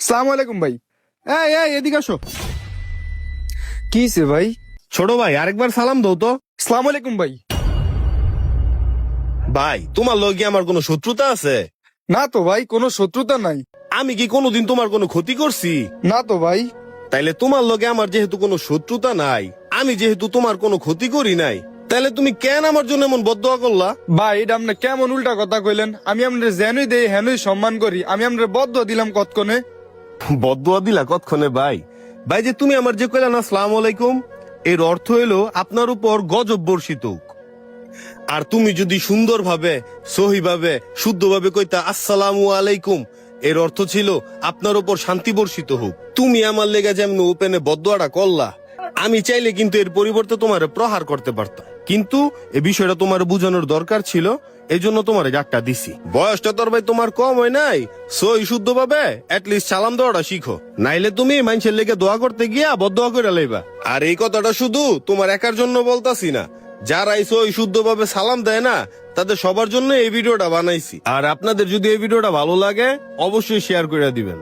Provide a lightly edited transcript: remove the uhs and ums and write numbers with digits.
সালাম আলাইকুম ভাই। এই এদিকে আসো। কি সে ভাই? ছোট ভাই আরেকবার সালাম দাও তো। সালাম আলাইকুম ভাই। ভাই তোমার লগে আমার কোনো শত্রুতা আছে? না তো ভাই, কোনো শত্রুতা নাই। আমি কি কোনোদিন তোমার কোনো ক্ষতি করছি? না তো ভাই। তাইলে তোমার লগে আমার যেহেতু কোনো শত্রুতা নাই, আমি যেহেতু তোমার কোনো ক্ষতি করি নাই, তাইলে তুমি কেন আমার জন্য এমন বদদোয়া করলা? ভাই এটা আপনি কেমন উল্টা কথা কইলেন? আমি আপনার জেনুই দেই হেনুই সম্মান করি, আমি আপনার বদ্ধ দিলাম কতক্ষণে। বদদোয়া দিলা কতক্ষণে ভাই? ভাই যে তুমি আমার যে কইলা না আসসালামু আলাইকুম, এর অর্থ হইলো আপনার উপর গজব বর্ষিত হোক। আর তুমি যদি সুন্দরভাবে সহিভাবে শুদ্ধভাবে কইতা আসসালামু আলাইকুম, এর অর্থ ছিল আপনার উপর শান্তি বর্ষিত হোক। তুমি আমার লেগে যেমন ওপেনে বদদোয়াটা করলা, আমি চাইলে কিন্তু এর পরিবর্তে তোমার প্রহার করতে পারতাম, কিন্তু এই বিষয়টা তোমার বুঝানোর দরকার ছিল, এই জন্য তোমার ডাকটা দিছি। বয়সটা তোর ভাই তোমার কম হয় নাই, সই শুদ্ধ ভাবে লিস্ট সালাম দেওয়াটা শিখো, নাইলে তুমি মানুষের লেগে দোয়া করতে গিয়া বদদোয়া করে লইবা। আর এই কথাটা শুধু তোমার একার জন্য বলতাছি না, যারা এই সই শুদ্ধ ভাবে সালাম দেয় না, তাদের সবার জন্য এই ভিডিওটা বানাইছি। আর আপনাদের যদি এই ভিডিওটা ভালো লাগে অবশ্যই শেয়ার করে দিবেন।